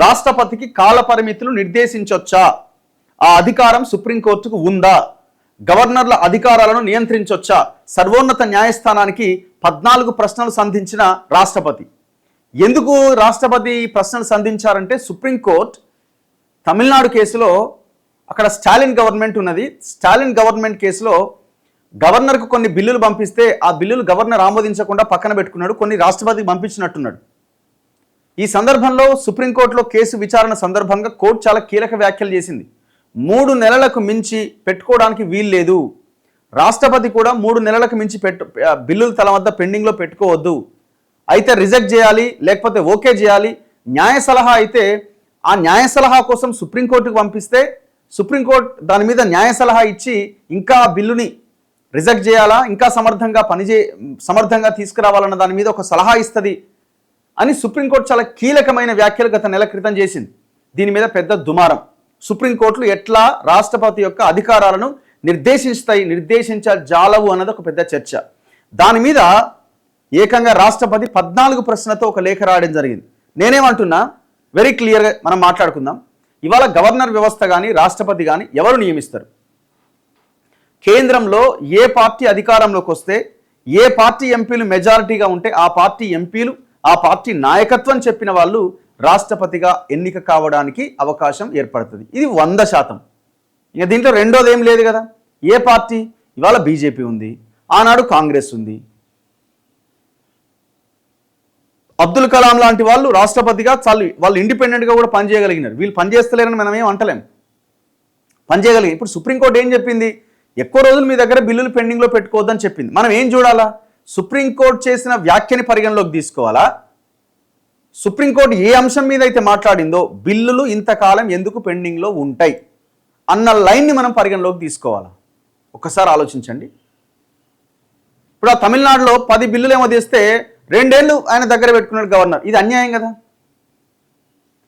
రాష్ట్రపతికి కాల పరిమితులు నిర్దేశించొచ్చా? ఆ అధికారం సుప్రీంకోర్టుకు ఉందా? గవర్నర్ల అధికారాలను నియంత్రించొచ్చా? సర్వోన్నత న్యాయస్థానానికి 14 ప్రశ్నలు సంధించిన రాష్ట్రపతి. ఎందుకు రాష్ట్రపతి ప్రశ్నలు సంధించారంటే, సుప్రీంకోర్టు తమిళనాడు కేసులో అక్కడ స్టాలిన్ గవర్నమెంట్ ఉన్నది. స్టాలిన్ గవర్నమెంట్ కేసులో గవర్నర్కు కొన్ని బిల్లులు పంపిస్తే ఆ బిల్లులు గవర్నర్ ఆమోదించకుండా పక్కన పెట్టుకున్నాడు, కొన్ని రాష్ట్రపతికి పంపించినట్టున్నాడు. ఈ సందర్భంలో సుప్రీంకోర్టులో కేసు విచారణ సందర్భంగా కోర్టు చాలా కీలక వ్యాఖ్యలు చేసింది. 3 నెలలకు మించి పెట్టుకోవడానికి వీల్లేదు. రాష్ట్రపతి కూడా 3 నెలలకు మించి బిల్లులు తన వద్ద పెండింగ్లో పెట్టుకోవద్దు. అయితే రిజెక్ట్ చేయాలి, లేకపోతే ఓకే చేయాలి. న్యాయ సలహా అయితే ఆ న్యాయ సలహా కోసం సుప్రీంకోర్టుకు పంపిస్తే సుప్రీంకోర్టు దాని మీద న్యాయ సలహా ఇచ్చి ఇంకా బిల్లుని రిజెక్ట్ చేయాలా, ఇంకా సమర్థంగా తీసుకురావాలన్న దాని మీద ఒక సలహా ఇస్తుంది అని సుప్రీంకోర్టు చాలా కీలకమైన వ్యాఖ్యలు గత నెల క్రితం చేసింది. దీని మీద పెద్ద దుమారం. సుప్రీంకోర్టులు ఎట్లా రాష్ట్రపతి యొక్క అధికారాలను నిర్దేశించజాలవు అన్నది ఒక పెద్ద చర్చ. దాని మీద ఏకంగా రాష్ట్రపతి 14 ప్రశ్నలతో ఒక లేఖ రాయడం జరిగింది. నేనేమంటున్నా, వెరీ క్లియర్గా మనం మాట్లాడుకుందాం. ఇవాళ గవర్నర్ వ్యవస్థ కానీ రాష్ట్రపతి కానీ ఎవరు నియమిస్తారు? కేంద్రంలో ఏ పార్టీ అధికారంలోకి వస్తే, ఏ పార్టీ ఎంపీలు మెజారిటీగా ఉంటే ఆ పార్టీ ఎంపీలు, ఆ పార్టీ నాయకత్వం చెప్పిన వాళ్ళు రాష్ట్రపతిగా ఎన్నిక కావడానికి అవకాశం ఏర్పడుతుంది. ఇది 100%. ఇక దీంట్లో రెండోది ఏం లేదు కదా. ఏ పార్టీ? ఇవాళ బీజేపీ ఉంది, ఆనాడు కాంగ్రెస్ ఉంది. అబ్దుల్ కలాం లాంటి వాళ్ళు రాష్ట్రపతిగా వాళ్ళు ఇండిపెండెంట్గా కూడా పనిచేయగలిగినారు. వీళ్ళు పనిచేస్తలేరని మనం ఏం అంటలేం, పనిచేయగలిగి. ఇప్పుడు సుప్రీంకోర్టు ఏం చెప్పింది? ఎక్కువ రోజులు మీ దగ్గర బిల్లులు పెండింగ్లో పెట్టుకోవద్దని చెప్పింది. మనం ఏం చూడాలా? సుప్రీంకోర్టు చేసిన వ్యాఖ్యని పరిగణలోకి తీసుకోవాలా? సుప్రీంకోర్టు ఏ అంశం మీద అయితే మాట్లాడిందో బిల్లులు ఇంతకాలం ఎందుకు పెండింగ్లో ఉంటాయి అన్న లైన్ని మనం పరిగణలోకి తీసుకోవాలా? ఒక్కసారి ఆలోచించండి. ఇప్పుడు ఆ తమిళనాడులో 10 బిల్లులు ఏమో తీస్తే 2 ఏళ్ళు ఆయన దగ్గర పెట్టుకున్నాడు గవర్నర్. ఇది అన్యాయం కదా.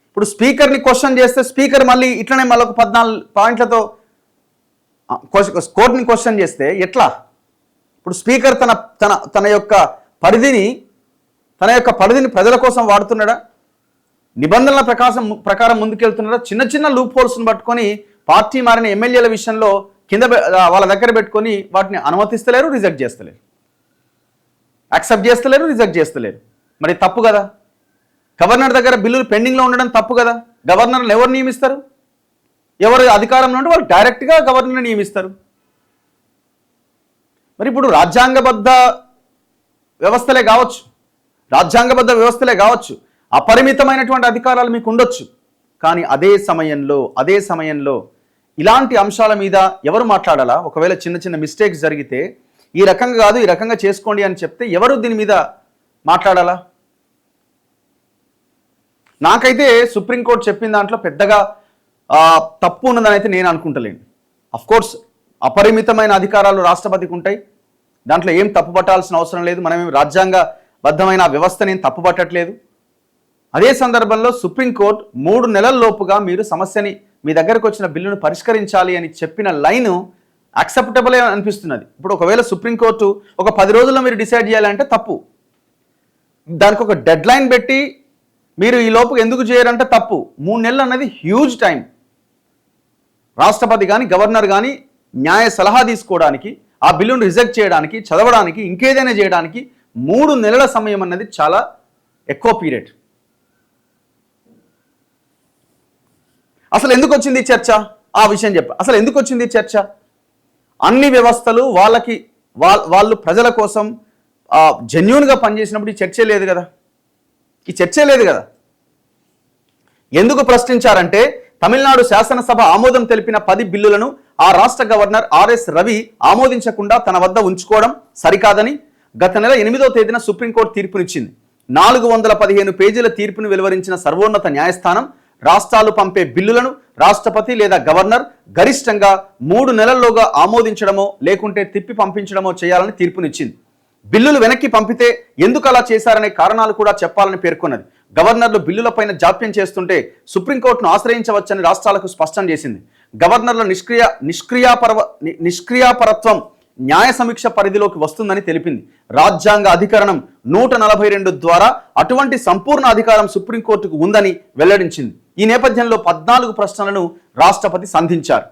ఇప్పుడు స్పీకర్ని క్వశ్చన్ చేస్తే స్పీకర్ మళ్ళీ ఇట్లనే మళ్ళీ ఒక 14 పాయింట్లతో కోర్టుని క్వశ్చన్ చేస్తే ఎట్లా? ఇప్పుడు స్పీకర్ తన యొక్క పరిధిని ప్రజల కోసం వాడుతున్నాడా? నిబంధనల ప్రకారం ముందుకెళ్తున్నాడా? చిన్న చిన్న లూప్ హోల్స్ని పట్టుకొని పార్టీ మారిన ఎమ్మెల్యేల విషయంలో కింద వాళ్ళ దగ్గర పెట్టుకొని వాటిని అనుమతిస్తలేరు, రిజెక్ట్ చేస్తలేరు, యాక్సెప్ట్ చేస్తలేరు, రిజెక్ట్ చేస్తలేరు. మరి తప్పు కదా. గవర్నర్ దగ్గర బిల్లులు పెండింగ్లో ఉండడం తప్పు కదా. గవర్నర్లు ఎవరు నియమిస్తారు? ఎవరు అధికారంలో ఉంటే వాళ్ళు డైరెక్ట్గా గవర్నర్ని నియమిస్తారు. మరి ఇప్పుడు రాజ్యాంగబద్ధ వ్యవస్థలే కావచ్చు, అపరిమితమైనటువంటి అధికారాలు మీకు ఉండొచ్చు. కానీ అదే సమయంలో ఇలాంటి అంశాల మీద ఎవరు మాట్లాడాలా? ఒకవేళ చిన్న చిన్న మిస్టేక్స్ జరిగితే ఈ రకంగా కాదు, ఈ రకంగా చేసుకోండి అని చెప్తే ఎవరు దీని మీద మాట్లాడాలా? నాకైతే సుప్రీంకోర్టు చెప్పిన దాంట్లో పెద్దగా తప్పు ఉన్నదని అయితే నేను అనుకుంటలేను. అఫ్కోర్స్ అపరిమితమైన అధికారాలు రాష్ట్రపతికి ఉంటాయి, దాంట్లో ఏం తప్పు పట్టాల్సిన అవసరం లేదు. మనమేం రాజ్యాంగబద్ధమైన వ్యవస్థని ఏం తప్పు పట్టట్లేదు. అదే సందర్భంలో సుప్రీంకోర్టు 3 నెలల లోపుగా మీరు సమస్యని, మీ దగ్గరకు వచ్చిన బిల్లును పరిష్కరించాలి అని చెప్పిన లైను యాక్సెప్టబుల్ అనిపిస్తున్నది. ఇప్పుడు ఒకవేళ సుప్రీంకోర్టు ఒక 10 రోజుల్లో మీరు డిసైడ్ చేయాలంటే తప్పు. దానికి ఒక డెడ్ లైన్ పెట్టి మీరు ఈ లోపు ఎందుకు చేయరంటే తప్పు. 3 నెలలు అన్నది హ్యూజ్ టైం. రాష్ట్రపతి కానీ గవర్నర్ కానీ న్యాయ సలహా తీసుకోవడానికి, ఆ బిల్లును రిజెక్ట్ చేయడానికి, చదవడానికి, ఇంకేదైనా చేయడానికి 3 నెలల సమయం అన్నది చాలా ఎక్కువ పీరియడ్. అసలు ఎందుకు వచ్చింది చర్చ? ఆ విషయం అసలు ఎందుకు వచ్చింది చర్చ? అన్ని వ్యవస్థలు వాళ్ళు ప్రజల కోసం జెన్యూన్గా పనిచేసినప్పుడు ఈ చర్చే లేదు కదా. ఎందుకు ప్రశ్నించారంటే, తమిళనాడు శాసనసభ ఆమోదం తెలిపిన 10 బిల్లులను ఆ రాష్ట్ర గవర్నర్ ఆర్ఎస్ రవి ఆమోదించకుండా తన వద్ద ఉంచుకోవడం సరికాదని గత నెల 8వ తేదీన సుప్రీంకోర్టు తీర్పునిచ్చింది. 415 పేజీల తీర్పును వెలువరించిన సర్వోన్నత న్యాయస్థానం రాష్ట్రాలు పంపే బిల్లులను రాష్ట్రపతి లేదా గవర్నర్ గరిష్టంగా 3 నెలల్లోగా ఆమోదించడమో లేకుంటే తిప్పి పంపించడమో చేయాలని తీర్పునిచ్చింది. బిల్లులు వెనక్కి పంపితే ఎందుకు అలా చేశారనే కారణాలు కూడా చెప్పాలని పేర్కొన్నది. గవర్నర్లు బిల్లులపైన జాప్యం చేస్తుంటే సుప్రీంకోర్టును ఆశ్రయించవచ్చని రాష్ట్రాలకు స్పష్టం చేసింది. గవర్నర్ల నిష్క్రియాపరత్వం న్యాయ సమీక్ష పరిధిలోకి వస్తుందని తెలిపింది. రాజ్యాంగ అధికరణం 142 ద్వారా అటువంటి సంపూర్ణ అధికారం సుప్రీంకోర్టుకు ఉందని వెల్లడించింది. ఈ నేపథ్యంలో 14 ప్రశ్నలను రాష్ట్రపతి సంధించారు.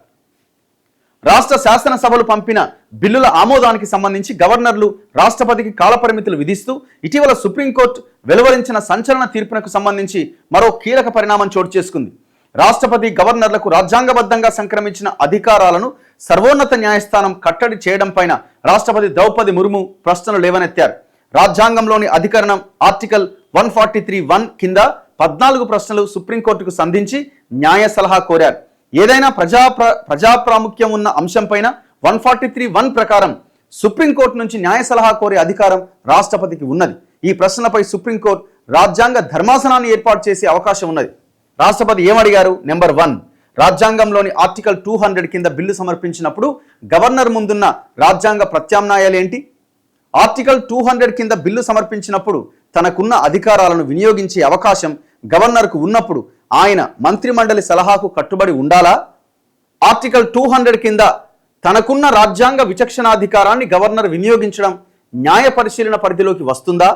రాష్ట్ర శాసనసభలు పంపిన బిల్లుల ఆమోదానికి సంబంధించి గవర్నర్లు రాష్ట్రపతికి కాలపరిమితులు విధిస్తూ ఇటీవల సుప్రీంకోర్టు వెలువరించిన సంచలన తీర్పునకు సంబంధించి మరో కీలక పరిణామం చోటు చేసుకుంది. రాష్ట్రపతి గవర్నర్లకు రాజ్యాంగబద్ధంగా సంక్రమించిన అధికారాలను సర్వోన్నత న్యాయస్థానం కట్టడి చేయడం పైన రాష్ట్రపతి ద్రౌపది ముర్ము ప్రశ్నలు లేవనెత్తారు. రాజ్యాంగంలోని అధికరణం ఆర్టికల్ 143(1) కింద 14 ప్రశ్నలు సుప్రీంకోర్టుకు సంధించి న్యాయ సలహా కోరారు. ఏదైనా ప్రజా ప్రాముఖ్యం ఉన్న అంశంపైన 143(1) ప్రకారం సుప్రీంకోర్టు నుంచి న్యాయ సలహా కోరే అధికారం రాష్ట్రపతికి ఉన్నది. ఈ ప్రశ్నలపై సుప్రీంకోర్టు రాజ్యాంగ ధర్మాసనాన్ని ఏర్పాటు చేసే అవకాశం ఉన్నది. రాష్ట్రపతి ఏమడిగారు? నెంబర్ 1, రాజ్యాంగంలోని ఆర్టికల్ 200 కింద బిల్లు సమర్పించినప్పుడు గవర్నర్ ముందున్న రాజ్యాంగ ప్రత్యామ్నాయాలు ఏంటి? ఆర్టికల్ 200 కింద బిల్లు సమర్పించినప్పుడు తనకున్న అధికారాలను వినియోగించే అవకాశం గవర్నర్కు ఉన్నప్పుడు ఆయన మంత్రిమండలి సలహాకు కట్టుబడి ఉండాలా? ఆర్టికల్ 200 కింద తనకున్న రాజ్యాంగ విచక్షణాధికారాన్ని గవర్నర్ వినియోగించడం న్యాయ పరిశీలన పరిధిలోకి వస్తుందా?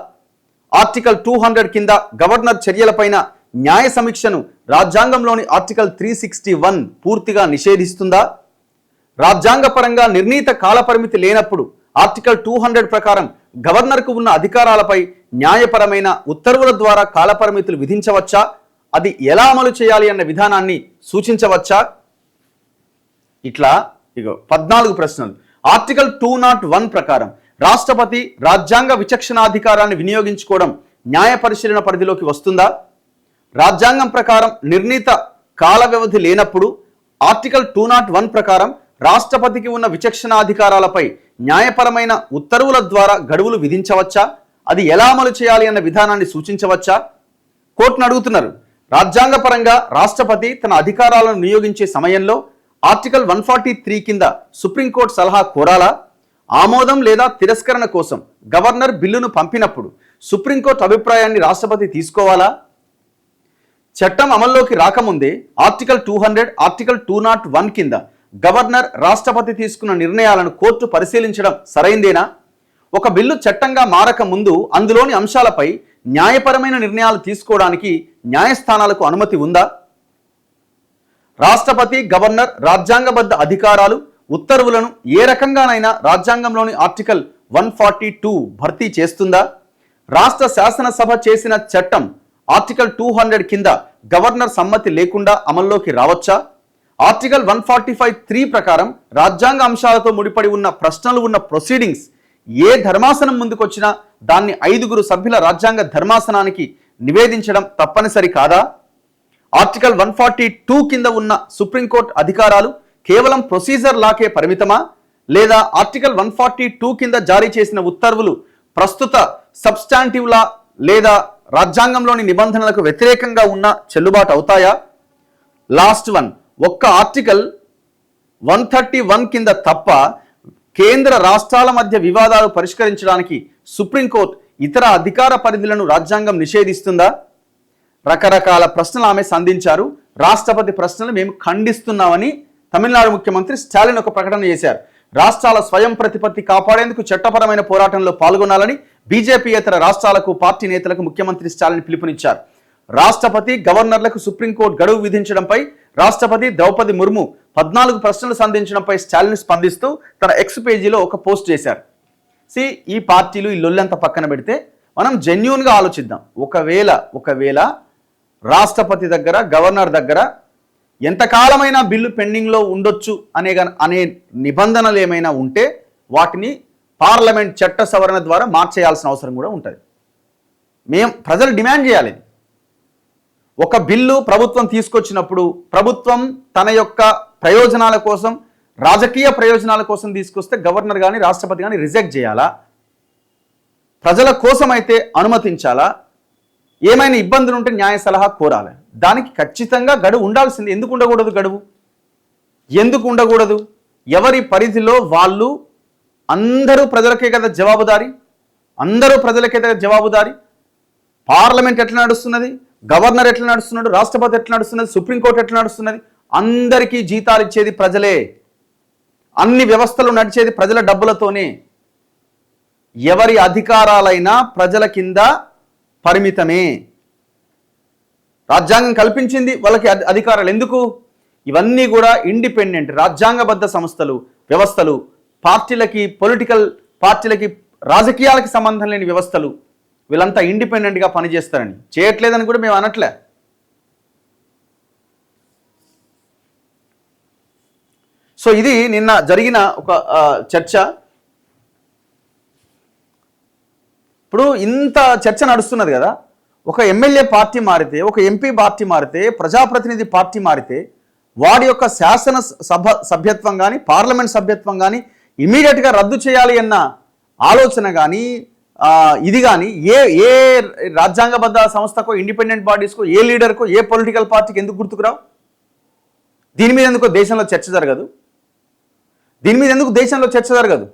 ఆర్టికల్ 200 కింద గవర్నర్ చర్యలపైన న్యాయ సమీక్షను రాజ్యాంగంలోని ఆర్టికల్ 361 పూర్తిగా నిషేధిస్తుందా? రాజ్యాంగపరంగా నిర్ణీత కాలపరిమితి లేనప్పుడు ఆర్టికల్ 200 ప్రకారం గవర్నర్కు ఉన్న అధికారాలపై న్యాయపరమైన ఉత్తర్వుల ద్వారా కాలపరిమితులు విధించవచ్చా? అది ఎలా అమలు చేయాలి అన్న విధానాన్ని సూచించవచ్చా? ఇట్లా 14 ప్రశ్నలు. ఆర్టికల్ 201 ప్రకారం రాష్ట్రపతి రాజ్యాంగ విచక్షణాధికారాన్ని వినియోగించుకోవడం న్యాయ పరిశీలన పరిధిలోకి వస్తుందా? రాజ్యాంగం ప్రకారం నిర్ణీత కాల వ్యవధి లేనప్పుడు ఆర్టికల్ 201 ప్రకారం రాష్ట్రపతికి ఉన్న విచక్షణాధికారాలపై న్యాయపరమైన ఉత్తర్వుల ద్వారా గడువులు విధించవచ్చా? అది ఎలా అమలు చేయాలి అన్న విధానాన్ని సూచించవచ్చా? కోర్టును అడుగుతున్నారు. రాజ్యాంగపరంగా రాష్ట్రపతి తన అధికారాలను వినియోగించే సమయంలో ఆర్టికల్ 143 కింద సుప్రీంకోర్టు సలహా కోరాలా? ఆమోదం లేదా తిరస్కరణ కోసం గవర్నర్ బిల్లును పంపినప్పుడు సుప్రీంకోర్టు అభిప్రాయాన్ని రాష్ట్రపతి తీసుకోవాలా? చట్టం అమల్లోకి రాకముందే ఆర్టికల్ 200, ఆర్టికల్ 201 కింద గవర్నర్ రాష్ట్రపతి తీసుకున్న నిర్ణయాలను కోర్టు పరిశీలించడం సరైందేనా? ఒక బిల్లు చట్టంగా మారక ముందు అందులోని అంశాలపై న్యాయపరమైన నిర్ణయాలు తీసుకోవడానికి న్యాయస్థానాలకు అనుమతి ఉందా? రాష్ట్రపతి గవర్నర్ రాజ్యాంగబద్ధ అధికారాలు ఉత్తర్వులను ఏ రకంగానైనా రాజ్యాంగంలోని ఆర్టికల్ 142 భర్తీ చేస్తుందా? రాష్ట్ర శాసనసభ చేసిన చట్టం ఆర్టికల్ 200 కింద గవర్నర్ సమ్మతి లేకుండా అమల్లోకి రావచ్చా? ఆర్టికల్ 145(3) ప్రకారం రాజ్యాంగ అంశాలతో ముడిపడి ఉన్న ప్రశ్నలు ఉన్న ప్రొసీడింగ్స్ ఏ ధర్మాసనం ముందుకొచ్చినా దాన్ని 5 సభ్యుల రాజ్యాంగ ధర్మాసనానికి నివేదించడం తప్పనిసరి కాదా? ఆర్టికల్ 142 కింద ఉన్న సుప్రీంకోర్టు అధికారాలు కేవలం ప్రొసీజర్ లాకే పరిమితమా? లేదా ఆర్టికల్ 142 కింద జారీ చేసిన ఉత్తర్వులు ప్రస్తుత సబ్స్టాంటివ్ లా లేదా రాజ్యాంగంలోని నిబంధనలకు వ్యతిరేకంగా ఉన్న చెల్లుబాటు అవుతాయా? లాస్ట్ వన్, ఒక్క ఆర్టికల్ 131 కింద తప్ప కేంద్ర రాష్ట్రాల మధ్య వివాదాలు పరిష్కరించడానికి సుప్రీంకోర్టు ఇతర అధికార పరిధులను రాజ్యాంగం నిషేధిస్తుందా? రకరకాల ప్రశ్నలు ఆమె సంధించారు. రాష్ట్రపతి ప్రశ్నలు మేము ఖండిస్తున్నామని తమిళనాడు ముఖ్యమంత్రి స్టాలిన్ ఒక ప్రకటన చేశారు. రాష్ట్రాల స్వయం ప్రతిపత్తి కాపాడేందుకు చట్టపరమైన పోరాటంలో పాల్గొనాలని బీజేపీయేతర రాష్ట్రాలకు పార్టీ నేతలకు ముఖ్యమంత్రి స్టాలిన్ పిలుపునిచ్చారు. రాష్ట్రపతి గవర్నర్లకు సుప్రీంకోర్టు గడువు విధించడంపై రాష్ట్రపతి ద్రౌపది ముర్ము 14 ప్రశ్నలు సంధించడంపై స్టాలిన్ స్పందిస్తూ తన ఎక్స్ పేజీలో ఒక పోస్ట్ చేశారు. ఈ పార్టీలు ఈ లొల్లంతా పక్కన పెడితే మనం జెన్యూన్గా ఆలోచిద్దాం. ఒకవేళ రాష్ట్రపతి దగ్గర గవర్నర్ దగ్గర ఎంతకాలమైనా బిల్లు పెండింగ్లో ఉండొచ్చు అనే నిబంధనలు ఏమైనా ఉంటే వాటిని పార్లమెంట్ చట్ట సవరణ ద్వారా మార్చేయాల్సిన అవసరం కూడా ఉంటుంది. ప్రజలు డిమాండ్ చేయాలి. ఒక బిల్లు ప్రభుత్వం తీసుకొచ్చినప్పుడు ప్రభుత్వం తన యొక్క ప్రయోజనాల కోసం, రాజకీయ ప్రయోజనాల కోసం తీసుకొస్తే గవర్నర్ కానీ రాష్ట్రపతి కానీ రిజెక్ట్ చేయాలా? ప్రజల కోసం అయితే అనుమతించాలా? ఏమైనా ఇబ్బందులు ఉంటే న్యాయ సలహా కోరాలి. దానికి ఖచ్చితంగా గడువు ఉండాల్సింది. ఎందుకు ఉండకూడదు గడువు? ఎందుకు ఉండకూడదు? ఎవరి పరిధిలో వాళ్ళు, అందరూ ప్రజలకే కదా జవాబుదారీ. పార్లమెంట్ ఎట్లా నడుస్తున్నది, గవర్నర్ ఎట్లా నడుస్తున్నాడు, రాష్ట్రపతి ఎట్లా నడుస్తున్నది, సుప్రీంకోర్టు ఎట్లా నడుస్తున్నది, అందరికీ జీతాలు ఇచ్చేది ప్రజలే. అన్ని వ్యవస్థలు నడిచేది ప్రజల డబ్బులతోనే. ఎవరి అధికారాలైనా ప్రజల కింద పరిమితమే. రాజ్యాంగం కల్పించింది వాళ్ళకి అధికారాలు. ఎందుకు? ఇవన్నీ కూడా ఇండిపెండెంట్ రాజ్యాంగబద్ధ సంస్థలు, వ్యవస్థలు, పార్టీలకి, పొలిటికల్ పార్టీలకి, రాజకీయాలకి సంబంధం లేని వ్యవస్థలు. వీళ్ళంతా ఇండిపెండెంట్గా పనిచేస్తారని, చేయట్లేదని కూడా మేము అనట్లే. సో ఇది నిన్న జరిగిన ఒక చర్చ. ఇప్పుడు ఇంత చర్చ నడుస్తున్నది కదా, ఒక ఎమ్మెల్యే పార్టీ మారితే, ఒక ఎంపీ పార్టీ మారితే, ప్రజాప్రతినిధి పార్టీ మారితే వాడి యొక్క శాసన సభ్యత్వం కానీ, పార్లమెంట్ సభ్యత్వం కానీ ఇమీడియట్గా రద్దు చేయాలి అన్న ఆలోచన కానీ, ఇది కానీ ఏ రాజ్యాంగబద్ధ సంస్థకో, ఇండిపెండెంట్ బాడీస్కో, ఏ లీడర్కో, ఏ పొలిటికల్ పార్టీకి ఎందుకు గుర్తుకురావు? దీని మీద ఎందుకో దేశంలో చర్చ జరగదు? దీని మీద ఎందుకు దేశంలో చర్చ జరగదు?